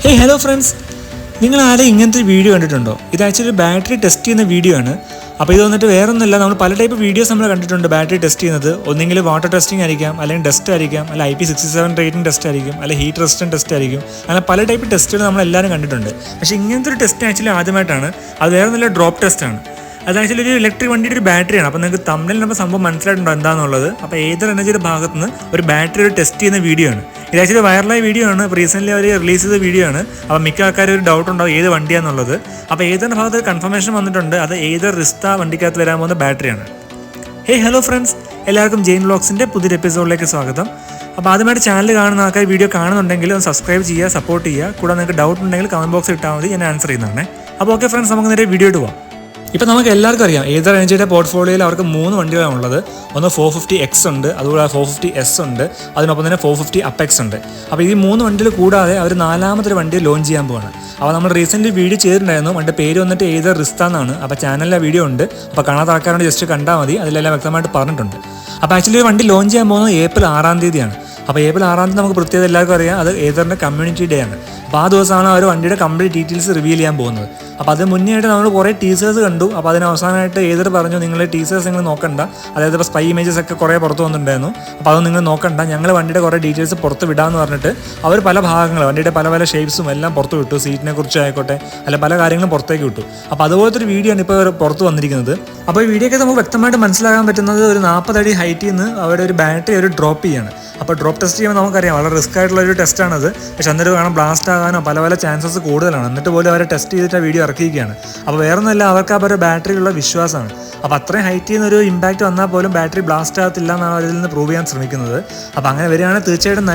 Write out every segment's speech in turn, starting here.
Hello friends, നിങ്ങൾ ആരും ഇങ്ങനത്തെ വീഡിയോ കണ്ടിട്ടുണ്ടോ? ഇത് ആക്ച്വലി ബാറ്ററി ടെസ്റ്റ് ചെയ്യുന്ന വീഡിയോ ആണ്. അപ്പോൾ ഇത് വന്നിട്ട് വേറെ ഒന്നുമില്ല, നമ്മൾ പല ടൈപ്പ് വീഡിയോസ് നമ്മൾ കണ്ടിട്ടുണ്ട് ബാറ്ററി ടെസ്റ്റ് ചെയ്യുന്നത്. ഒന്നെങ്കിൽ വാട്ടർ ടെസ്റ്റിംഗ് ആയിരിക്കാം, അല്ലെങ്കിൽ ഡസ്റ്റ് ആയിരിക്കാം, അല്ലെങ്കിൽ IP67 റേറ്റിംഗ് ടെസ്റ്റ് ആയിരിക്കും, അല്ലെങ്കിൽ ഹീറ്റ് റെസിസ്റ്റൻറ്റ് ടെസ്റ്റ് ആയിരിക്കും. അങ്ങനെ പല ടൈപ്പ് ടെസ്റ്റുകൾ നമ്മളെല്ലാവരും കണ്ടിട്ടുണ്ട്. പക്ഷേ ഇങ്ങനത്തെ ഒരു ടെസ്റ്റ് ആക്ച്വലി ആദ്യമായിട്ടാണ്. അത് വേറെ നല്ല ഡ്രോപ്പ് ടെസ്റ്റാണ്. അത് ആക്ച്വലി ഒരു ഇലക്ട്രിക് വണ്ടിയുടെ ഒരു ബാറ്ററിയാണ്. അപ്പോൾ നിങ്ങൾക്ക് തമ്മിൽ നമ്മൾ സംഭവം മനസ്സിലായിട്ടുണ്ടോ എന്താണെന്നുള്ളത്. അപ്പോൾ ഏതൊരു എനർജിയുടെ ഭാഗത്ത് നിന്ന് ഒരു ബാറ്ററി ഒരു ടെസ്റ്റ് ചെയ്യുന്ന വീഡിയോ ആണ്. ഇത് ആക്ച്വലി വൈറലായ വീഡിയോ ആണ്. റീസെൻ്റ്ലി അവർ റിലീസ് ചെയ്ത വീഡിയോ ആണ്. അപ്പോൾ മിക്ക ആൾക്കാരും ഒരു ഡൗട്ട് ഉണ്ടാവും ഏത് വണ്ടിയാണെന്നുള്ളത്. അപ്പോൾ ഏതൊരു ഭാഗത്ത് കൺഫർമേഷൻ വന്നിട്ടുണ്ട്, അത് ഏതൊരു റിസ്ത വണ്ടിക്കകത്ത് വരാൻ പോകുന്ന ബാറ്ററിയാണ്. ഹലോ ഫ്രണ്ട്സ്, എല്ലാവർക്കും ജെയിൻ വ്ളോഗ്സിൻ്റെ പുതിയൊരു എപ്പിസോഡിലേക്ക് സ്വാഗതം. അപ്പോൾ ആദ്യമായിട്ട് ചാനൽ കാണുന്ന ആൾക്കാർ വീഡിയോ കാണുന്നുണ്ടെങ്കിൽ ഒന്ന് സബ്സ്ക്രൈബ് ചെയ്യുക, സപ്പോർട്ട് ചെയ്യുക. കൂടാതെ നിങ്ങൾക്ക് ഡൗട്ട് ഉണ്ടെങ്കിൽ കമൻറ്റ് ബോക്സിൽ ഇട്ടാൽ മതി, ഞാൻ ആൻസർ ചെയ്യുന്നതാണ്. അപ്പോൾ ഓക്കെ ഫ്രണ്ട്സ്, നമുക്ക് നേരെ വീഡിയോ ഇട്ട് പോകാം. ഇപ്പോൾ നമുക്ക് എല്ലാവർക്കും അറിയാം ഏതർ എനർജിയുടെ പോർട്ട്ഫോളിയോയിൽ അവർക്ക് 3 വണ്ടികളാണ് ഉള്ളത്. ഒന്ന് 450X ഉണ്ട്, അതുപോലെ 450S ഉണ്ട്, അതിനൊപ്പം തന്നെ 450 Apex ഉണ്ട്. അപ്പോൾ ഈ 3 വണ്ടികൾ കൂടാതെ അവർ 4ാമതൊരു വണ്ടി ലോഞ്ച് ചെയ്യാൻ പോവാണ്. അപ്പോൾ നമ്മൾ റീസെൻ്റ് വീഡിയോ ചെയ്തിട്ടുണ്ടായിരുന്നു. വണ്ടി പേര് വന്നിട്ട് ഏതർ റിസ്ത എന്നാണ്. അപ്പോൾ ചാനലിലെ വീഡിയോ ഉണ്ട്, അപ്പോൾ കാണാത്ത ആൾക്കാരോട് ജസ്റ്റ് കണ്ടാൽ മതി, അതിലെല്ലാം വ്യക്തമായിട്ട് പറഞ്ഞിട്ടുണ്ട്. അപ്പോൾ ആക്ച്വലി വണ്ടി ലോഞ്ച് ചെയ്യാൻ പോകുന്നത് April 6 അപ്പോൾ April 6 നമുക്ക് പ്രത്യേകത എല്ലാവർക്കും അറിയാം, അത് ഏതറിൻ്റെ കമ്മ്യൂണിറ്റി ഡേ ആണ്. അപ്പോൾ ആ ദിവസമാണ് അവർ വണ്ടിയുടെ കംപ്ലീറ്റ് ഡീറ്റെയിൽസ് റിവീൽ ചെയ്യാൻ പോകുന്നത്. അപ്പോൾ അത് മുന്നേ ആയിട്ട് നമ്മൾ കുറേ ടീസേഴ്സ് കണ്ടു. അപ്പോൾ അതിന് അവസാനമായിട്ട് ഏതർ പറഞ്ഞു, നിങ്ങൾ ടീസേഴ്സ് നിങ്ങൾ നോക്കണ്ട, അതായത് ഇപ്പോൾ സ്പൈ ഇമേജസ് ഒക്കെ കുറേ പുറത്ത് വന്നിട്ടുണ്ടായിരുന്നു. അപ്പോൾ അത് നിങ്ങൾ നോക്കണ്ട, ഞങ്ങൾ വണ്ടിയുടെ കുറേ ഡീറ്റെയിൽസ് പുറത്ത് വിടാമെന്ന് പറഞ്ഞിട്ട് അവർ പല ഭാഗങ്ങൾ വണ്ടിയുടെ പല പല ഷേപ്സും എല്ലാം പുറത്ത് വിട്ടു. സീറ്റിനെ കുറിച്ച് ആയിക്കോട്ടെ, അല്ല പല കാര്യങ്ങളും പുറത്തേക്ക് വിട്ടു. അപ്പോൾ അതുപോലത്തെ ഒരു വീഡിയോ ആണ് ഇപ്പോൾ പുറത്ത് വന്നിരിക്കുന്നത്. അപ്പോൾ ഈ വീഡിയോ ഒക്കെ നമുക്ക് വ്യക്തമായിട്ട് മനസ്സിലാക്കാൻ പറ്റുന്നത് ഒരു 40 അടി ഹൈറ്റിൽ നിന്ന് അവരുടെ ഒരു ബാറ്ററി ഒരു ഡ്രോപ്പ് ചെയ്യാണ്. അപ്പോൾ ഡ്രോപ്പ് ടെസ്റ്റ് ചെയ്യുമ്പോൾ നമുക്കറിയാം വളരെ റിസ്ക് ആയിട്ടുള്ള ഒരു ടെസ്റ്റാണത്. പക്ഷേ എന്നിട്ട് വേണം ബ്ലാസ്റ്റ് ആകാനോ പല പല ചാൻസസ് കൂടുതലാണ്. എന്നിട്ട് പോലും അവരെ ടെസ്റ്റ് ചെയ്തിട്ട് ആ വീഡിയോ ഇറക്കിയിരിക്കുകയാണ്. അപ്പോൾ വേറെ ഒന്നുമല്ല, അവർക്ക് അവരുടെ ബാറ്ററിയിലുള്ള വിശ്വാസമാണ്. അപ്പോൾ അത്രയും ഹൈറ്റിൽ നിന്നൊരു ഇമ്പാക്റ്റ് വന്നാൽ പോലും ബാറ്ററി ബ്ലാസ്റ്റ് ആകത്തില്ല എന്നാണ് അവരിൽ നിന്ന് പ്രൂവ് ചെയ്യാൻ ശ്രമിക്കുന്നത്. അപ്പോൾ അങ്ങനെ വരികയാണെങ്കിൽ തീർച്ചയായിട്ടും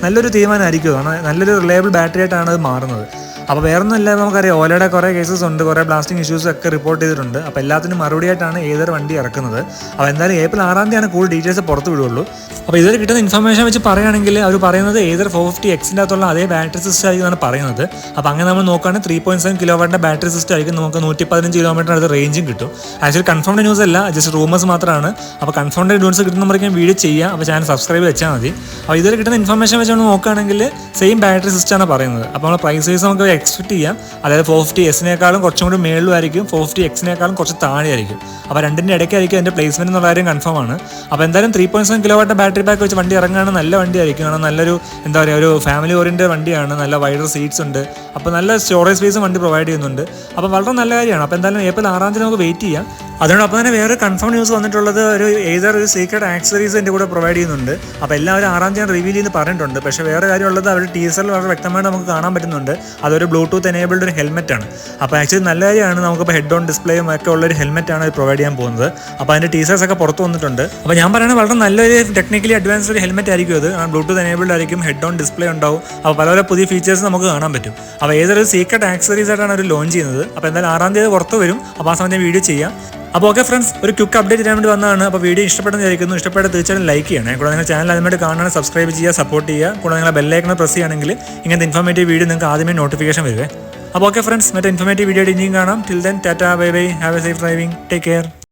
നല്ലൊരു തീരുമാനമായിരിക്കും. കാരണം നല്ലൊരു റിലയബിൾ ബാറ്ററി ആയിട്ടാണ് അത് മാറുന്നത്. അപ്പോൾ വേറൊന്നുമില്ല, നമുക്കറിയാം ഓലയുടെ കുറേ കേസസ് ഉണ്ട്, കുറേ ബ്ലാസ്റ്റിംഗ് ഇഷ്യൂസ് ഒക്കെ റിപ്പോർട്ട് ചെയ്തിട്ടുണ്ട്. അപ്പോൾ എല്ലാത്തിനും മറുപടിയായിട്ടാണ് ഏതൊരു വണ്ടി ഇറക്കുന്നത്. അപ്പോൾ എന്തായാലും April 6 കൂടുതൽ ഡീറ്റെയിൽസ് പുറത്ത് വിടുള്ളൂ. അപ്പോൾ ഇതുവരെ കിട്ടുന്ന ഇൻഫർമേഷൻ വെച്ച് പറയുകയാണെങ്കിൽ അവർ പറയുന്നത് ഏതൊരു 450Xൻ്റെ അകത്തുള്ള അതേ ബാറ്ററി സിസ്റ്റം ആയിരിക്കും എന്നാണ് പറയുന്നത്. അപ്പോൾ അങ്ങനെ നമ്മൾ നോക്കുകയാണെങ്കിൽ 3.7 kW ബാറ്ററി സിസ്റ്റം ആയിരിക്കും. നമുക്ക് 115 km അടുത്ത് റേഞ്ചും കിട്ടും. ആക്ച്വലി കൺഫേംഡ് ന്യൂസ് അല്ല, ജസ്റ്റ് റൂമേഴ്സ് മാത്രമാണ്. അപ്പോൾ കൺഫേംഡ് ന്യൂസ് കിട്ടുന്നവരേക്കും വീഡിയോ ചെയ്യാം. അപ്പോൾ ചാനൽ സബ്സ്ക്രൈബ് വെച്ചാൽ മതി. അപ്പോൾ ഇതുവരെ കിട്ടുന്ന ഇൻഫർമേഷൻ വെച്ച് നമ്മൾ നോക്കുകയാണെങ്കിൽ സെയിം ബാറ്ററി സിസ്റ്റമാണ് പറയുന്നത്. അപ്പോൾ നമ്മൾ പ്രൈസ് വൈസ് നമുക്ക് എക്സ്പെക്ട് ചെയ്യാം. അതായത് 450Sനേക്കാളും കുറച്ചും കൂടി മേളിലായിരിക്കും, 450Xനേക്കാളും കുറച്ച് താഴെയായിരിക്കും. അപ്പോൾ രണ്ടിൻ്റെ ഇടയ്ക്കായിരിക്കും അതിൻ്റെ പ്ലേസ്മെൻറ്റ് എന്നുള്ള കാര്യം കൺഫേം ആണ്. അപ്പോൾ എന്തായാലും 3.7 kW ബാറ്ററി പാക്ക് വെച്ച് വണ്ടി ഇറങ്ങുകയാണ് നല്ല വണ്ടിയായിരിക്കും. കാരണം നല്ലൊരു എന്താ പറയുക, ഒരു ഫാമിലി ഓറിയൻറ്റഡ് വണ്ടിയാണ്. നല്ല വൈഡർ സീറ്റ്സ് ഉണ്ട്, അപ്പോൾ നല്ല സ്റ്റോറേജ് സ്പേസും വണ്ടി പ്രൊവൈഡ് ചെയ്യുന്നുണ്ട്. അപ്പോൾ വളരെ നല്ല കാര്യമാണ്. അപ്പോൾ എന്തായാലും April 6 നമുക്ക് വെയിറ്റ് ചെയ്യാം. അതിനോടൊപ്പം തന്നെ വേറെ കൺഫേം ന്യൂസ് വന്നിട്ടുള്ളത് ഒരു സീക്രട്ട് ആക്സസറീസ് എൻ്റെ കൂടെ പ്രൊവൈഡ് ചെയ്യുന്നുണ്ട്. അപ്പോൾ എല്ലാവരും 6 റിവീൽ ചെയ്ത് പറഞ്ഞിട്ടുണ്ട്. പക്ഷേ വേറെ കാര്യമുള്ളത് അവരുടെ ടീസറിൽ വളരെ വ്യക്തമായിട്ട് നമുക്ക് കാണാൻ പറ്റുന്നുണ്ട്. അതൊരു ബ്ലൂടൂത്ത് എനേബിൾഡ് ഒരു ഹെൽമെറ്റാണ്. അപ്പോൾ ആക്ച്വലി നല്ല കാര്യമാണ്. നമുക്കിപ്പോൾ ഹെഡ് ഓൺ ഡിസ്പ്ലേയും ഒക്കെ ഉള്ളൊരു ഹെൽമെറ്റാണ് അത് പ്രൊവൈഡ് ചെയ്യാൻ പോകുന്നത്. അപ്പോൾ അതിൻ്റെ ടീസേഴ്സ് ഒക്കെ പുറത്ത് വന്നിട്ടുണ്ട്. അപ്പോൾ ഞാൻ പറയുന്നത് വളരെ നല്ലൊരു ടെക്നിക്കലി അഡ്വാൻസ്ഡ് ഒരു ഹെൽമെറ്റ് ആയിരിക്കും അത്. ബ്ലൂടൂത്ത് എനേബിൾഡ് ആയിരിക്കും, ഹെഡ് ഓൺ ഡിസ്പ്ലേ ഉണ്ടാവും. അപ്പോൾ പല പല പുതിയ ഫീച്ചേഴ്സ് നമുക്ക് കാണാൻ പറ്റും. അപ്പോൾ ഏതൊരു സീക്രട്ട് ആക്സസറീസ് ആയിട്ടാണ് അവർ ലോഞ്ച് ചെയ്യുന്നത്. അപ്പോൾ എന്തായാലും 6 പുറത്ത് വരും. അപ്പോൾ ആ സമയത്ത് വീഡിയോ ചെയ്യാം. അപ്പോൾ ഓക്കെ ഫ്രണ്ട്സ്, ഒരു ക്വിക്ക് അപ്ഡേറ്റ് ചെയ്യാൻ വേണ്ടി വന്നതാണ്. അപ്പോൾ വീഡിയോ ഇഷ്ടപ്പെടുന്ന വിചാരിക്കുന്നു. ഇഷ്ടപ്പെട്ട തീർച്ചയായും ലൈക്ക് ചെയ്യണേ. കൂടെ നിങ്ങൾ ചാനൽ ആദ്യമായിട്ട് കാണുകയാണെങ്കിൽ സബ്സ്ക്രൈബ് ചെയ്യുക, സപ്പോർട്ട് ചെയ്യുക. കൂടെ നിങ്ങൾ ബെല്ലൈക്കൺ പ്രസ് ചെയ്യുകയാണെങ്കിൽ ഇങ്ങനത്തെ ഇൻഫോർമേറ്റീവ് വീഡിയോ നിങ്ങൾക്ക് ആദ്യമേ നോട്ടിഫിക്കേഷൻ വരുവേ. അപ്പോൾ ഓക്കെ ഫ്രണ്ട്സ്, മറ്റേ ഇൻഫോർമേറ്റീവ് വീഡിയോ ഇനിയും കാണാം. Till then Tata, bye bye, have A safe driving, take care.